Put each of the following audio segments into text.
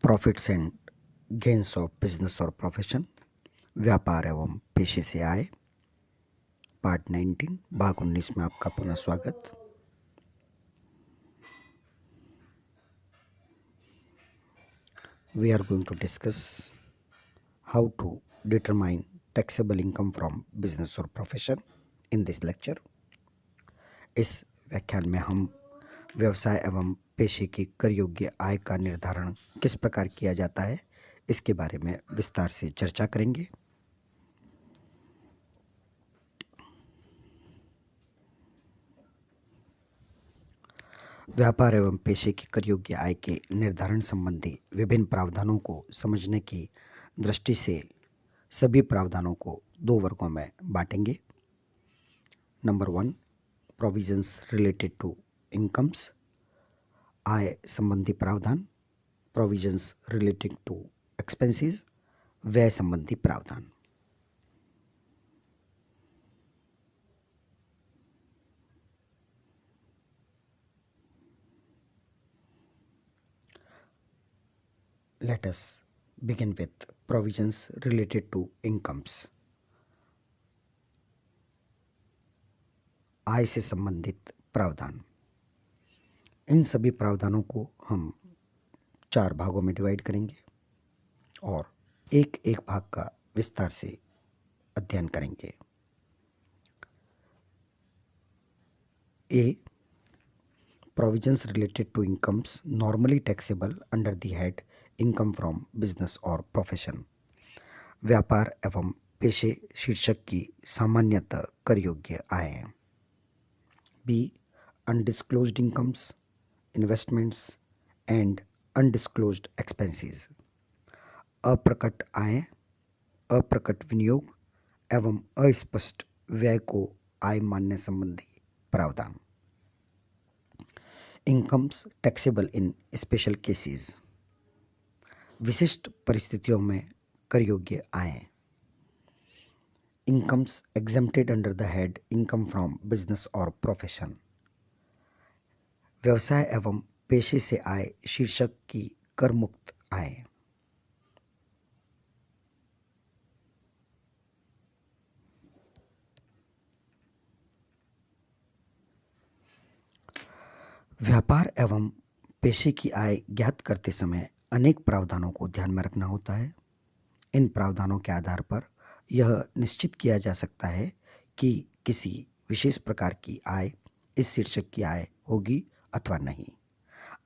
Profits and gains of business और profession, व्यापार एवं पेशे से आय, पार्ट 19 भाग 19 में आपका पुनः स्वागत। We are going to discuss how to determine taxable income from business or profession in this lecture। इस व्याख्यान में हम व्यवसाय एवं पेशे की कर योग्य आय का निर्धारण किस प्रकार किया जाता है इसके बारे में विस्तार से चर्चा करेंगे। व्यापार एवं पेशे की कर योग्य आय के निर्धारण संबंधी विभिन्न प्रावधानों को समझने की दृष्टि से सभी प्रावधानों को दो वर्गों में बांटेंगे। Number 1, provisions related to incomes, आय संबंधी प्रावधान। प्रोविजंस रिलेटेड टू एक्सपेंसेस, व्यय संबंधी प्रावधान। Let us begin with provisions related to incomes। आय से संबंधित प्रावधान। इन सभी प्रावधानों को हम 4 भागों में डिवाइड करेंगे और एक एक भाग का विस्तार से अध्ययन करेंगे। A, provisions related to incomes normally taxable under the head income from business or profession। व्यापार एवं पेशे शीर्षक की सामान्यतः कर योग्य आय। B, undisclosed incomes, investments and undisclosed expenses। अप्रकट आय, अप्रकट विनियोग एवं अस्पष्ट व्यय को आय मानने संबंधी प्रावधान। Incomes taxable in special cases, विशिष्ट परिस्थितियों में कर योग्य आय। Incomes exempted under the head income from business और प्रोफेशन, व्यवसाय एवं पेशे से आय शीर्षक की कर मुक्त आय। व्यापार एवं पेशे की आय ज्ञात करते समय अनेक प्रावधानों को ध्यान में रखना होता है। इन प्रावधानों के आधार पर यह निश्चित किया जा सकता है कि किसी विशेष प्रकार की आय इस शीर्षक की आय होगी अथवा नहीं।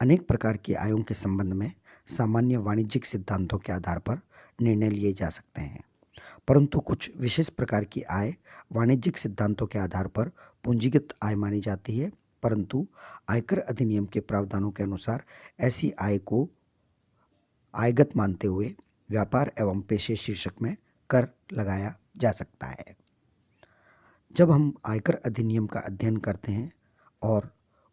अनेक प्रकार की आयों के संबंध में सामान्य वाणिज्यिक सिद्धांतों के आधार पर निर्णय लिए जा सकते हैं, परंतु कुछ विशेष प्रकार की आय वाणिज्यिक सिद्धांतों के आधार पर पूंजीगत आय मानी जाती है, परंतु आयकर अधिनियम के प्रावधानों के अनुसार ऐसी आय को आयगत मानते हुए व्यापार एवं पेशे शीर्षक में कर लगाया जा सकता है। जब हम आयकर अधिनियम का अध्ययन करते हैं और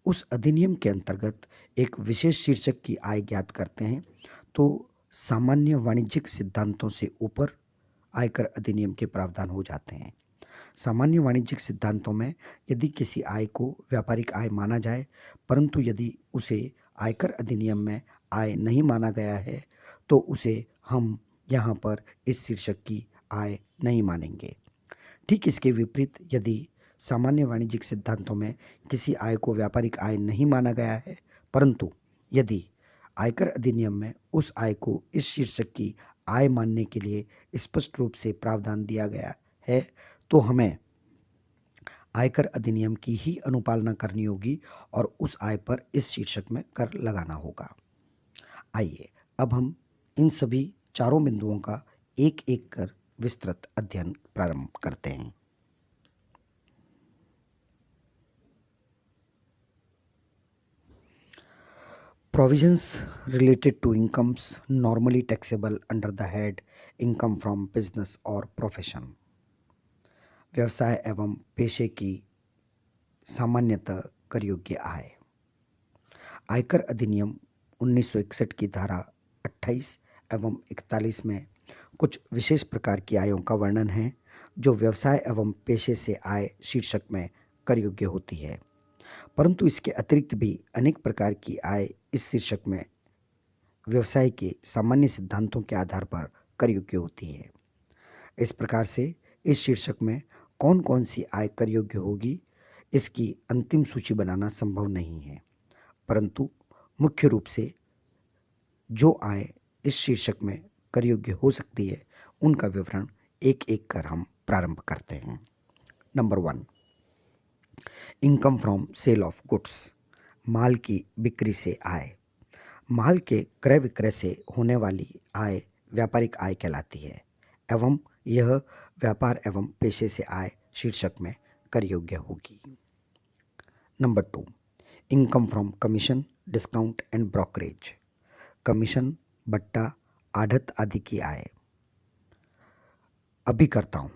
उस अधिनियम के अंतर्गत एक विशेष शीर्षक की आय ज्ञात करते हैं तो सामान्य वाणिज्यिक सिद्धांतों से ऊपर आयकर अधिनियम के प्रावधान हो जाते हैं। सामान्य वाणिज्यिक सिद्धांतों में यदि किसी आय को व्यापारिक आय माना जाए, परंतु यदि उसे आयकर अधिनियम में आय नहीं माना गया है तो उसे हम यहाँ पर इस शीर्षक की आय नहीं मानेंगे। ठीक इसके विपरीत यदि सामान्य वाणिज्यिक सिद्धांतों में किसी आय को व्यापारिक आय नहीं माना गया है, परंतु यदि आयकर अधिनियम में उस आय को इस शीर्षक की आय मानने के लिए स्पष्ट रूप से प्रावधान दिया गया है तो हमें आयकर अधिनियम की ही अनुपालना करनी होगी और उस आय पर इस शीर्षक में कर लगाना होगा। आइए अब हम इन सभी चारों बिंदुओं का एक एक कर विस्तृत अध्ययन प्रारंभ करते हैं। Provisions related to incomes normally taxable under the head income from business or profession। व्यवसाय एवं पेशे की सामान्यतः कर योग्य आय। आयकर अधिनियम 1961 की धारा 28 एवं 41 में कुछ विशेष प्रकार की आयों का वर्णन है जो व्यवसाय एवं पेशे से आय शीर्षक में कर योग्य होती है, परंतु इसके अतिरिक्त भी अनेक प्रकार की आय इस शीर्षक में व्यवसाय के सामान्य सिद्धांतों के आधार पर कर योग्य होती है। इस प्रकार से इस शीर्षक में कौन कौन सी आय कर योग्य होगी, इसकी अंतिम सूची बनाना संभव नहीं है, परंतु मुख्य रूप से जो आय इस शीर्षक में कर योग्य हो सकती है उनका विवरण एक एक कर हम प्रारंभ करते हैं। Number 1, income from sale of goods, माल की बिक्री से आय। माल के क्रय विक्रय से होने वाली आय व्यापारिक आय कहलाती है एवं यह व्यापार एवं पेशे से आय शीर्षक में कर योग्य होगी। Number 2, income from commission, discount and brokerage, commission, बट्टा, आढ़त आदि की आय। अभिकर्ताओं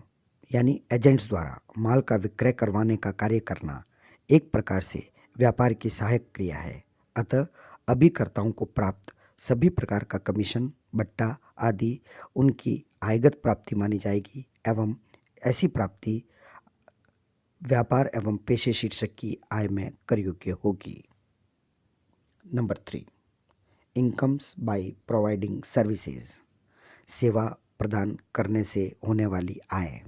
यानी एजेंट्स द्वारा माल का विक्रय करवाने का कार्य करना एक प्रकार से व्यापार की सहायक क्रिया है। अतः अभिकर्ताओं को प्राप्त सभी प्रकार का कमीशन, बट्टा आदि उनकी आयगत प्राप्ति मानी जाएगी एवं ऐसी प्राप्ति व्यापार एवं पेशे शीर्षक की आय में कर योग्य होगी। Number 3, incomes by providing services, सेवा प्रदान करने से होने वाली आय।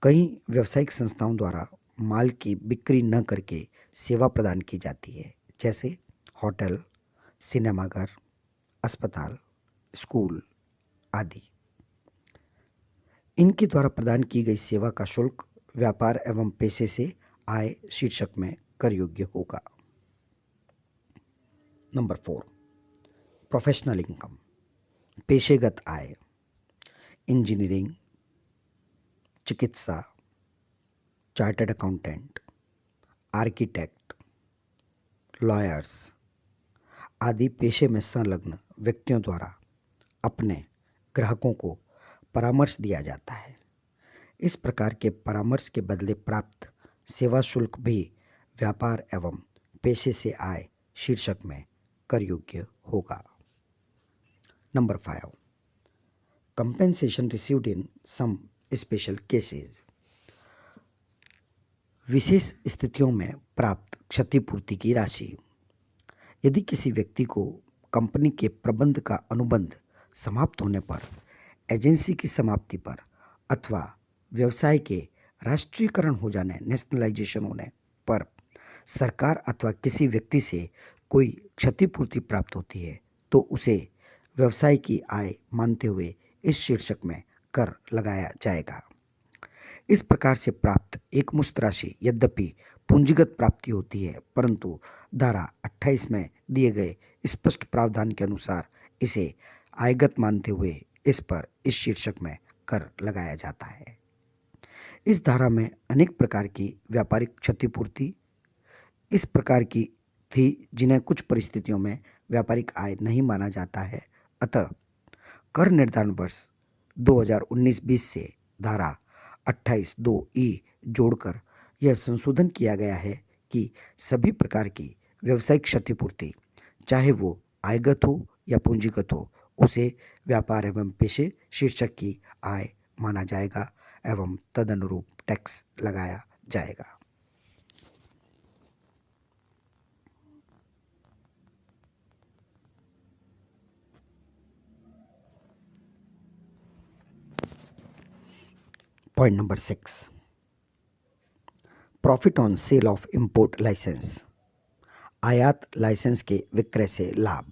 कई व्यावसायिक संस्थाओं द्वारा माल की बिक्री न करके सेवा प्रदान की जाती है, जैसे होटल, सिनेमाघर, अस्पताल, स्कूल आदि। इनके द्वारा प्रदान की गई सेवा का शुल्क व्यापार एवं पेशे से आय शीर्षक में कर योग्य होगा। नंबर 4, प्रोफेशनल इनकम, पेशेगत आय। इंजीनियरिंग, चिकित्सा, चार्टर्ड अकाउंटेंट, आर्किटेक्ट, लॉयर्स आदि पेशे में संलग्न व्यक्तियों द्वारा अपने ग्राहकों को परामर्श दिया जाता है। इस प्रकार के परामर्श के बदले प्राप्त सेवा शुल्क भी व्यापार एवं पेशे से आय शीर्षक में कर योग्य होगा। Number 5, compensation received in some special cases, विशेष स्थितियों में प्राप्त क्षतिपूर्ति की राशि। यदि किसी व्यक्ति को कंपनी के प्रबंध का अनुबंध समाप्त होने पर, एजेंसी की समाप्ति पर अथवा व्यवसाय के राष्ट्रीयकरण हो जाने, नेशनलाइजेशन होने पर सरकार अथवा किसी व्यक्ति से कोई क्षतिपूर्ति प्राप्त होती है तो उसे व्यवसाय की आय मानते हुए इस शीर्षक में कर लगाया जाएगा। इस प्रकार से प्राप्त एकमुश्त राशि यद्यपि पूंजीगत प्राप्ति होती है, परंतु धारा 28 में दिए गए स्पष्ट प्रावधान के अनुसार इसे आयगत मानते हुए इस पर इस शीर्षक में कर लगाया जाता है। इस धारा में अनेक प्रकार की व्यापारिक क्षतिपूर्ति इस प्रकार की थी जिन्हें कुछ परिस्थितियों में व्यापारिक आय नहीं माना जाता है। अतः कर निर्धारण वर्ष 2019-20 से धारा 28(2)(e) जोड़कर यह संशोधन किया गया है कि सभी प्रकार की व्यावसायिक क्षतिपूर्ति, चाहे वो आयगत हो या पूंजीगत हो, उसे व्यापार एवं पेशे शीर्षक की आय माना जाएगा एवं तदनुरूप टैक्स लगाया जाएगा। Point number 6, profit on sale of import licence, आयात लाइसेंस के विक्रय से लाभ।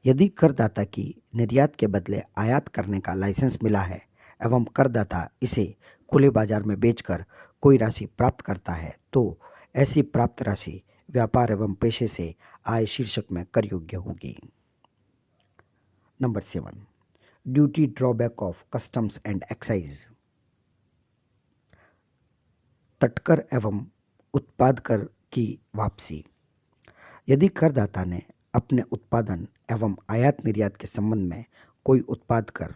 यदि करदाता की निर्यात के बदले आयात करने का लाइसेंस मिला है एवं करदाता इसे खुले बाजार में बेचकर कोई राशि प्राप्त करता है तो ऐसी प्राप्त राशि व्यापार एवं पेशे से आय शीर्षक में कर योग्य होगी। Number 7, duty drawback of customs and excise, Tatkar एवं उत्पाद कर की वापसी। यदि करदाता ने अपने उत्पादन एवं आयात निर्यात के संबंध में कोई उत्पाद कर,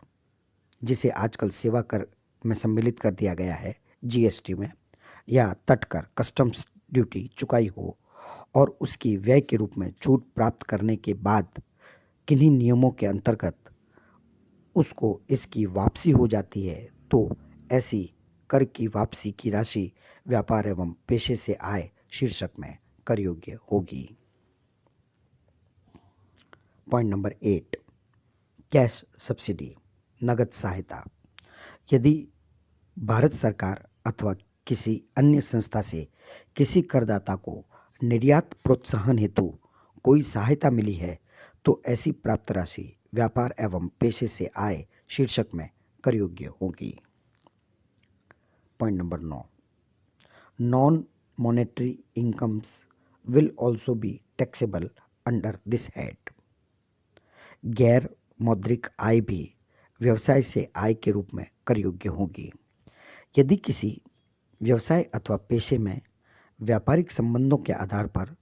जिसे आजकल सेवा कर में सम्मिलित कर दिया गया है जीएसटी में, या तटकर कस्टम्स ड्यूटी चुकाई हो और उसकी व्यय के रूप में छूट प्राप्त करने के बाद किन्हीं नियमों के अंतर्गत उसको इसकी वापसी हो जाती है तो ऐसी कर की वापसी की राशि व्यापार एवं पेशे से आय शीर्षक में कर योग्य होगी। पॉइंट नंबर 8, कैश सब्सिडी, नगद सहायता। यदि भारत सरकार अथवा किसी अन्य संस्था से किसी करदाता को निर्यात प्रोत्साहन हेतु कोई सहायता मिली है तो ऐसी प्राप्त राशि व्यापार एवं पेशे से आय शीर्षक में कर योग्य होगी। Point number 9, non monetary incomes will also be taxable under this head. गैर मौद्रिक आय भी व्यवसाय से आय के रूप में कर योग्य होगी। यदि किसी व्यवसाय अथवा पेशे में व्यापारिक संबंधों के आधार पर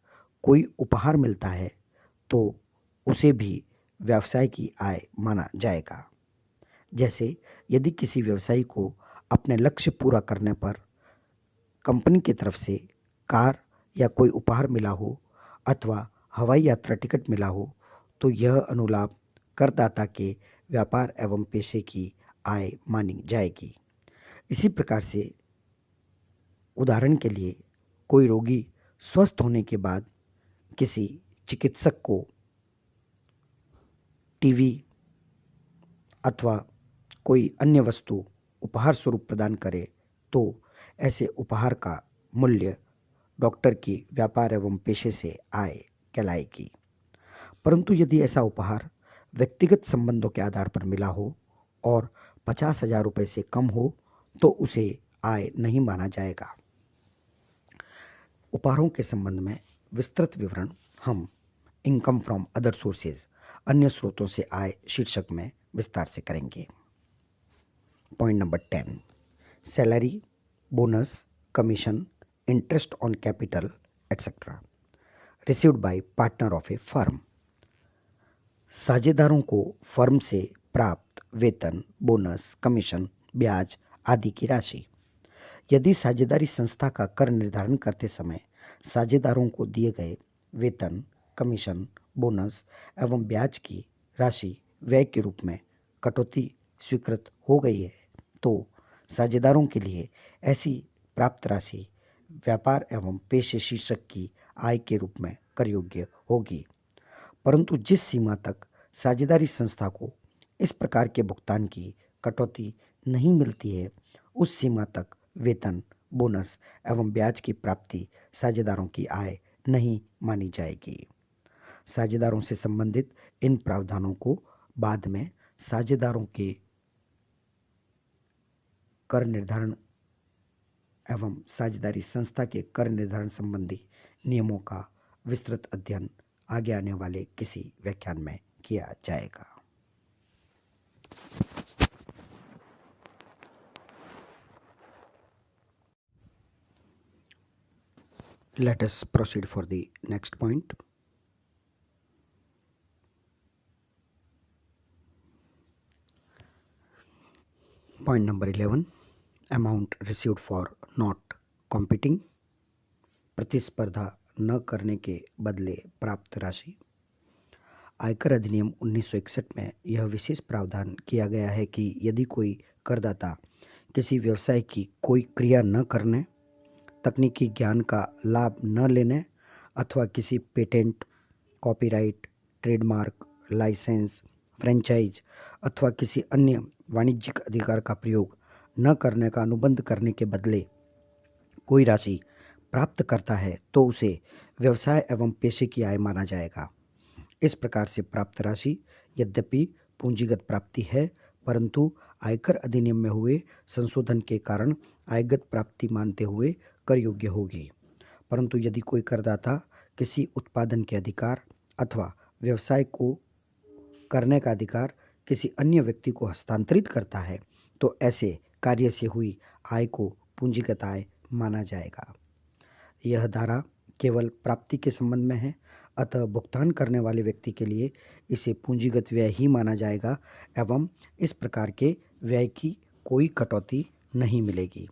कोई उपहार मिलता है तो उसे भी व्यवसाय की आय माना जाएगा। जैसे यदि किसी व्यवसायी को अपने लक्ष्य पूरा करने पर कंपनी की तरफ से कार या कोई उपहार मिला हो अथवा हवाई यात्रा टिकट मिला हो तो यह अनुलाभ करदाता के व्यापार एवं पेशे की आय मानी जाएगी। इसी प्रकार से उदाहरण के लिए कोई रोगी स्वस्थ होने के बाद किसी चिकित्सक को टीवी अथवा कोई अन्य वस्तु उपहार स्वरूप प्रदान करे तो ऐसे उपहार का मूल्य डॉक्टर की व्यापार एवं पेशे से आय कहलाएगी। परंतु यदि ऐसा उपहार व्यक्तिगत संबंधों के आधार पर मिला हो और 50,000 रुपये से कम हो तो उसे आय नहीं माना जाएगा। उपहारों के संबंध में विस्तृत विवरण हम इनकम फ्रॉम अदर सोर्सेज, अन्य स्रोतों से आय शीर्षक में विस्तार से करेंगे। Point number 10, salary, bonus, commission, interest on capital etcetera received by partner of A firm. साझेदारों को फर्म से प्राप्त वेतन, बोनस, कमीशन, ब्याज आदि की राशि। यदि साझेदारी संस्था का कर निर्धारण करते समय साझेदारों को दिए गए वेतन, कमीशन, बोनस एवं ब्याज की राशि व्यय के रूप में कटौती स्वीकृत हो गई है तो साझेदारों के लिए ऐसी प्राप्त राशि व्यापार एवं पेशे शीर्षक की आय के रूप में कर योग्य होगी। परंतु जिस सीमा तक साझेदारी संस्था को इस प्रकार के भुगतान की कटौती नहीं मिलती है उस सीमा तक वेतन, बोनस एवं ब्याज की प्राप्ति साझेदारों की आय नहीं मानी जाएगी। साझेदारों से संबंधित इन प्रावधानों को बाद में साझेदारों के कर निर्धारण एवं साझेदारी संस्था के कर निर्धारण संबंधी नियमों का विस्तृत अध्ययन आगे आने वाले किसी व्याख्यान में किया जाएगा। Let us proceed for the next point. Point number 11, amount received for not competing, प्रतिस्पर्धा न करने के बदले प्राप्त राशि। आयकर अधिनियम 1961 में यह विशेष प्रावधान किया गया है कि यदि कोई करदाता किसी व्यवसाय की कोई क्रिया न करने, तकनीकी ज्ञान का लाभ न लेने अथवा किसी patent, copyright, trademark, licence, franchise अथवा किसी अन्य वाणिज्यिक अधिकार का प्रयोग न करने का अनुबंध करने के बदले कोई राशि प्राप्त करता है तो उसे व्यवसाय एवं पेशे की आय माना जाएगा। इस प्रकार से प्राप्त राशि यद्यपि पूंजीगत प्राप्ति है परंतु आयकर अधिनियम में हुए संशोधन के कारण आयगत प्राप्ति मानते हुए कर योग्य होगी। परंतु यदि कोई करदाता किसी उत्पादन के अधिकार अथवा व्यवसाय को करने का अधिकार किसी अन्य व्यक्ति को हस्तांतरित करता है तो ऐसे कार्य से हुई आय को पूंजीगत आय माना जाएगा। यह धारा केवल प्राप्ति के संबंध में है, अतः भुगतान करने वाले व्यक्ति के लिए इसे पूंजीगत व्यय ही माना जाएगा एवं इस प्रकार के व्यय की कोई कटौती नहीं मिलेगी।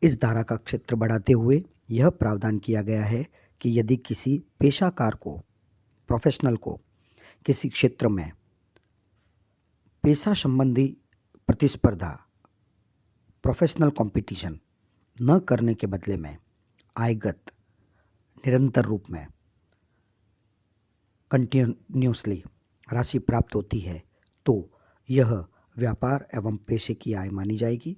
इस धारा का क्षेत्र बढ़ाते हुए यह प्रावधान किया गया है कि यदि किसी पेशाकार को, प्रोफेशनल को किसी क्षेत्र में पेशा संबंधी प्रतिस्पर्धा, प्रोफेशनल कंपटीशन न करने के बदले में आयगत निरंतर रूप में कंटिन्यूसली राशि प्राप्त होती है तो यह व्यापार एवं पेशे की आय मानी जाएगी।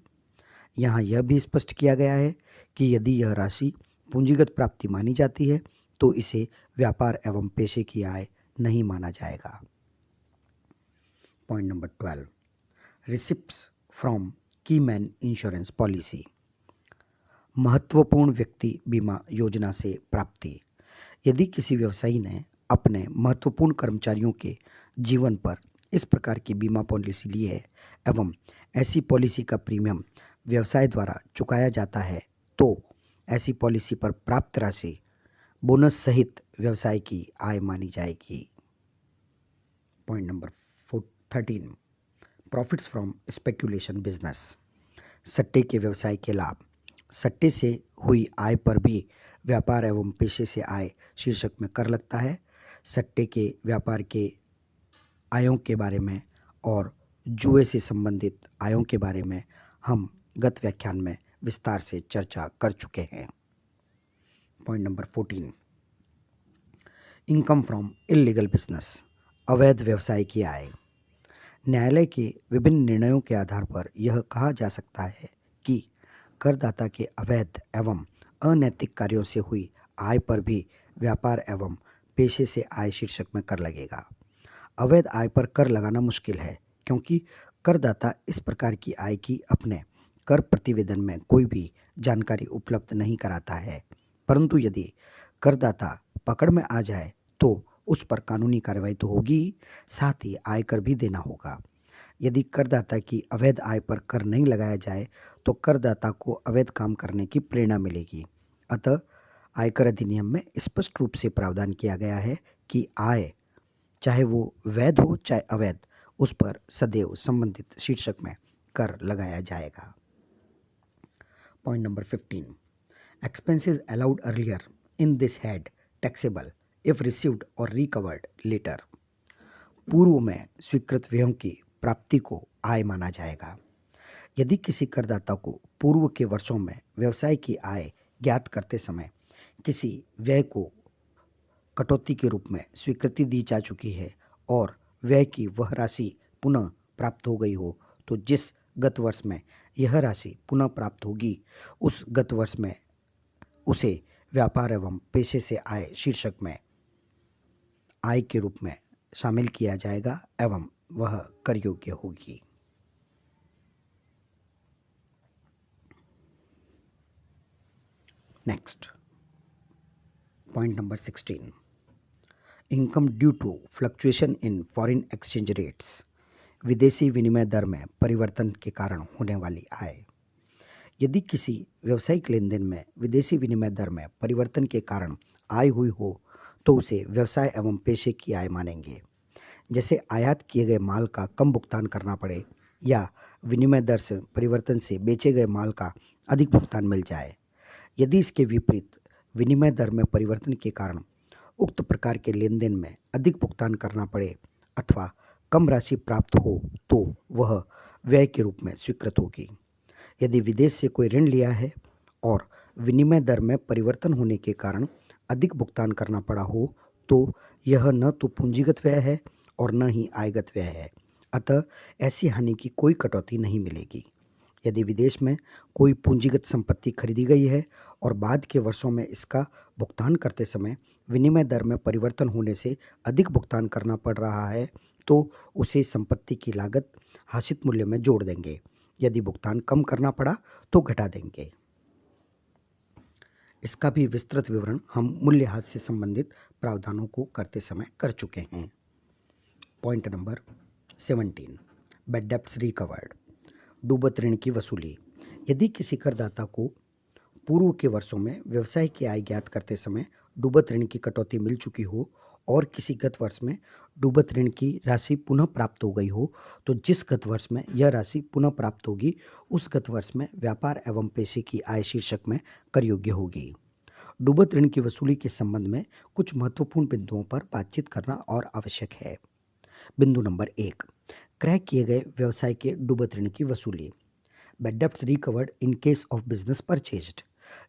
यहाँ यह भी स्पष्ट किया गया है कि यदि यह राशि पूंजीगत प्राप्ति मानी जाती है तो इसे व्यापार एवं पेशे की आय नहीं माना जाएगा। पॉइंट नंबर 12, रिसिप्ट्स फ्रॉम की मैन इंश्योरेंस पॉलिसी। महत्वपूर्ण व्यक्ति बीमा योजना से प्राप्ति। यदि किसी व्यवसायी ने अपने महत्वपूर्ण कर्मचारियों के जीवन पर इस प्रकार की बीमा पॉलिसी ली है एवं ऐसी पॉलिसी का प्रीमियम व्यवसाय द्वारा चुकाया जाता है तो ऐसी पॉलिसी पर प्राप्त राशि बोनस सहित व्यवसाय की आय मानी जाएगी। Point number 13, profits from speculation business. सट्टे के व्यवसाय के लाभ। सट्टे से हुई आय पर भी व्यापार एवं पेशे से आय शीर्षक में कर लगता है। सट्टे के व्यापार के आयों के बारे में और जुए से संबंधित आयों के बारे में हम गत व्याख्यान में विस्तार से चर्चा कर चुके हैं। Point number 14, income from illegal business. अवैध व्यवसाय की आय। न्यायालय के विभिन्न निर्णयों के आधार पर यह कहा जा सकता है कि करदाता के अवैध एवं अनैतिक कार्यों से हुई आय पर भी व्यापार एवं पेशे से आय शीर्षक में कर लगेगा। अवैध आय पर कर लगाना मुश्किल है क्योंकि करदाता इस प्रकार की आय की अपने कर प्रतिवेदन में कोई भी जानकारी उपलब्ध नहीं कराता है, परंतु यदि करदाता पकड़ में आ जाए तो उस पर कानूनी कार्रवाई तो होगी, साथ ही आयकर भी देना होगा। यदि करदाता की अवैध आय पर कर नहीं लगाया जाए तो करदाता को अवैध काम करने की प्रेरणा मिलेगी। अतः आयकर अधिनियम में स्पष्ट रूप से प्रावधान किया गया है कि आय चाहे वो वैध हो चाहे अवैध, उस पर सदैव संबंधित शीर्षक में कर लगाया जाएगा। Point number 15, expenses allowed earlier in this head taxable if received और रिकवर्ड लेटर। पूर्व में स्वीकृत व्ययों की प्राप्ति को आय माना जाएगा। यदि किसी करदाता को पूर्व के वर्षों में व्यवसाय की आय ज्ञात करते समय किसी व्यय को कटौती के रूप में स्वीकृति दी जा चुकी है और व्यय की वह राशि पुनः प्राप्त हो गई हो तो जिस गत वर्ष में यह राशि पुनः प्राप्त होगी उस गत वर्ष में उसे व्यापार एवं पेशे से आय शीर्षक में आय के रूप में शामिल किया जाएगा एवं वह कर योग्य होगी। Next, point number 16, income due to fluctuation in foreign exchange rates. विदेशी विनिमय दर में परिवर्तन के कारण होने वाली आय। यदि किसी व्यावसायिक लेन देन में विदेशी विनिमय दर में परिवर्तन के कारण आय हुई हो तो उसे व्यवसाय एवं पेशे की आय मानेंगे। जैसे आयात किए गए माल का कम भुगतान करना पड़े या विनिमय दर से परिवर्तन से बेचे गए माल का अधिक भुगतान मिल जाए। यदि इसके विपरीत विनिमय दर में परिवर्तन के कारण उक्त प्रकार के लेन देन में अधिक भुगतान करना पड़े अथवा कम राशि प्राप्त हो तो वह व्यय के रूप में स्वीकृत होगी। यदि विदेश से कोई ऋण लिया है और विनिमय दर में परिवर्तन होने के कारण अधिक भुगतान करना पड़ा हो तो यह न तो पूंजीगत व्यय है और न ही आयगत व्यय है, अतः ऐसी हानि की कोई कटौती नहीं मिलेगी। यदि विदेश में कोई पूंजीगत संपत्ति खरीदी गई है और बाद के वर्षों में इसका भुगतान करते समय विनिमय दर में परिवर्तन होने से अधिक भुगतान करना पड़ रहा है तो उसे संपत्ति की लागत हासिल मूल्य में जोड़ देंगे। यदि भुगतान कम करना पड़ा तो घटा देंगे। इसका भी विस्तृत विवरण हम मूल्यह्रास से संबंधित प्रावधानों को करते समय कर चुके हैं। Point number 17, bad debts recovered. डूबत ऋण की वसूली। यदि किसी करदाता को पूर्व के वर्षों में व्यवसाय की आय ज्ञात करते समय डूबत ऋण की कटौती मिल चुकी हो और किसी गत वर्ष में डूबत ऋण की राशि पुनः प्राप्त हो गई हो तो जिस गत वर्ष में यह राशि पुनः प्राप्त होगी उस गत वर्ष में व्यापार एवं पेशे की आय शीर्षक में कर योग्य होगी। डूबत ऋण की वसूली के संबंध में कुछ महत्वपूर्ण बिंदुओं पर बातचीत करना और आवश्यक है। बिंदु नंबर 1, क्रय किए गए व्यवसाय के डूबत ऋण की वसूली। Bad debts recovered in case of business purchased.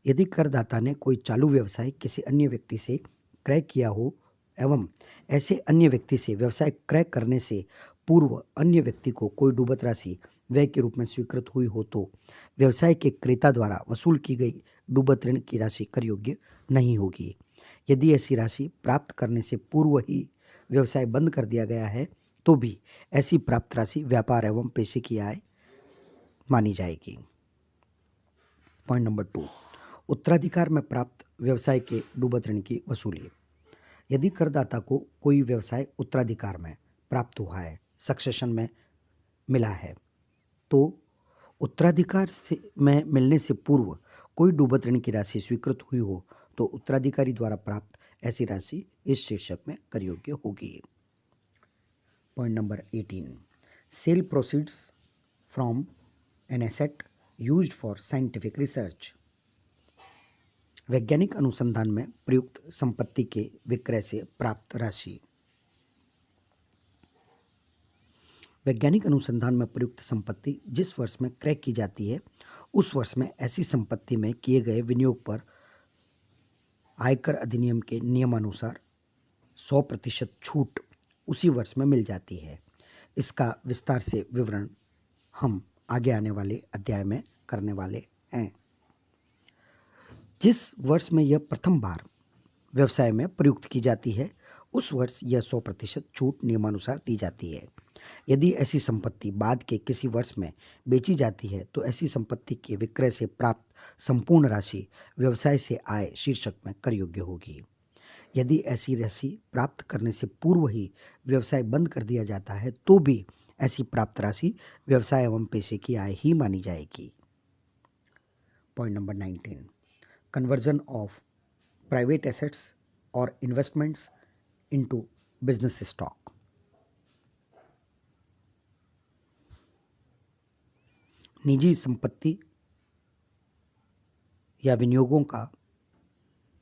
यदि करदाता ने कोई चालू व्यवसाय किसी अन्य व्यक्ति से क्रय किया हो एवं ऐसे अन्य व्यक्ति से व्यवसाय क्रय करने से पूर्व अन्य व्यक्ति को कोई डूबत राशि व्यय के रूप में स्वीकृत हुई हो तो व्यवसाय के क्रेता द्वारा वसूल की गई डूबत ऋण की राशि कर योग्य नहीं होगी। यदि ऐसी राशि प्राप्त करने से पूर्व ही व्यवसाय बंद कर दिया गया है तो भी ऐसी प्राप्त राशि व्यापार एवं पेशे की आय मानी जाएगी। पॉइंट नंबर 2, उत्तराधिकार में प्राप्त व्यवसाय के डूबत ऋण की वसूली। यदि करदाता को कोई व्यवसाय उत्तराधिकार में प्राप्त हुआ है, सक्सेशन में मिला है, तो उत्तराधिकार से में मिलने से पूर्व कोई डूबत ऋण की राशि स्वीकृत हुई हो तो उत्तराधिकारी द्वारा प्राप्त ऐसी राशि इस शीर्षक में कर योग्य होगी। Point number 18, sale proceeds from an asset used for scientific research. वैज्ञानिक अनुसंधान में प्रयुक्त संपत्ति के विक्रय से प्राप्त राशि। वैज्ञानिक अनुसंधान में प्रयुक्त संपत्ति जिस वर्ष में क्रय की जाती है उस वर्ष में ऐसी संपत्ति में किए गए विनियोग पर आयकर अधिनियम के नियमानुसार 100% छूट उसी वर्ष में मिल जाती है। इसका विस्तार से विवरण हम आगे आने वाले अध्याय में करने वाले हैं। जिस वर्ष में यह प्रथम बार व्यवसाय में प्रयुक्त की जाती है उस वर्ष यह 100% छूट नियमानुसार दी जाती है। यदि ऐसी संपत्ति बाद के किसी वर्ष में बेची जाती है तो ऐसी संपत्ति के विक्रय से प्राप्त संपूर्ण राशि व्यवसाय से आय शीर्षक में कर योग्य होगी। यदि ऐसी राशि प्राप्त करने से पूर्व ही व्यवसाय बंद कर दिया जाता है तो भी ऐसी प्राप्त राशि व्यवसाय एवं पेशे की आय ही मानी जाएगी। Point number 19, conversion of private assets और इन्वेस्टमेंट्स इनटू बिजनेस स्टॉक। निजी संपत्ति या विनियोगों का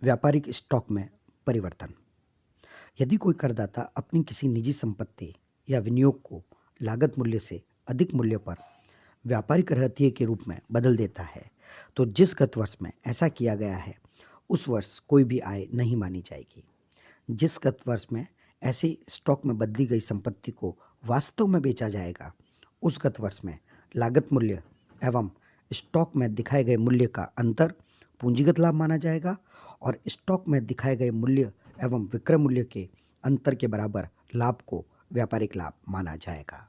व्यापारिक स्टॉक में परिवर्तन। यदि कोई करदाता अपनी किसी निजी संपत्ति या विनियोग को लागत मूल्य से अधिक मूल्य पर व्यापारिक रहतिये के रूप में बदल देता है तो जिस गत वर्ष में ऐसा किया गया है उस वर्ष कोई भी आय नहीं मानी जाएगी। जिस गत वर्ष में ऐसे स्टॉक में बदली गई संपत्ति को वास्तव में बेचा जाएगा उस गत वर्ष में लागत मूल्य एवं स्टॉक में दिखाए गए मूल्य का अंतर पूंजीगत लाभ माना जाएगा और स्टॉक में दिखाए गए मूल्य एवं विक्रय मूल्य के अंतर के बराबर लाभ को व्यापारिक लाभ माना जाएगा।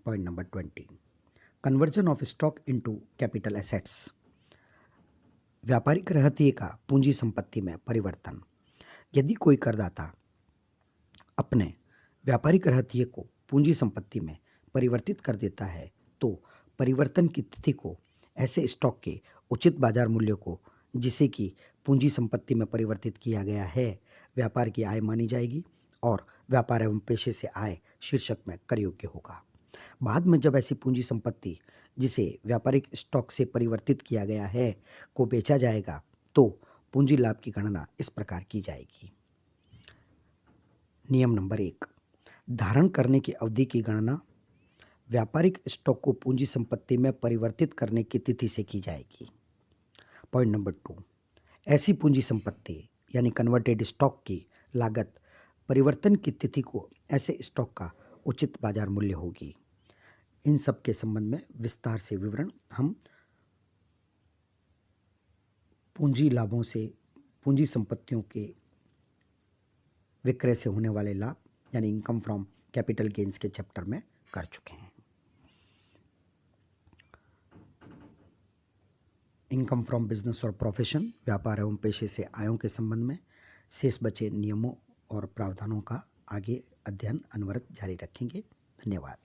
Point number 20, conversion of stock into capital assets. व्यापारिक रहतिये का पूंजी संपत्ति में परिवर्तन। यदि कोई करदाता अपने व्यापारिक रहतिये को पूंजी संपत्ति में परिवर्तित कर देता है तो परिवर्तन की तिथि को ऐसे स्टॉक के उचित बाजार मूल्य को जिसे कि पूंजी संपत्ति में परिवर्तित किया गया है व्यापार की आय मानी जाएगी और व्यापार एवं पेशे से आय शीर्षक में कर योग्य होगा। बाद में जब ऐसी पूंजी संपत्ति जिसे व्यापारिक स्टॉक से परिवर्तित किया गया है को बेचा जाएगा तो पूंजी लाभ की गणना इस प्रकार की जाएगी। नियम नंबर 1, धारण करने की अवधि की गणना व्यापारिक स्टॉक को पूंजी संपत्ति में परिवर्तित करने की तिथि से की जाएगी। पॉइंट नंबर 2, ऐसी पूंजी संपत्ति यानी कन्वर्टेड स्टॉक की लागत परिवर्तन की तिथि को ऐसे स्टॉक का उचित बाजार मूल्य होगी। इन सब के संबंध में विस्तार से विवरण हम पूंजी लाभों से पूंजी संपत्तियों के विक्रय से होने वाले लाभ यानी इनकम फ्रॉम कैपिटल गेन्स के चैप्टर में कर चुके हैं। इनकम फ्रॉम बिजनेस और प्रोफेशन व्यापार एवं पेशे से आयों के संबंध में शेष बचे नियमों और प्रावधानों का आगे अध्ययन अनवरत जारी रखेंगे। धन्यवाद।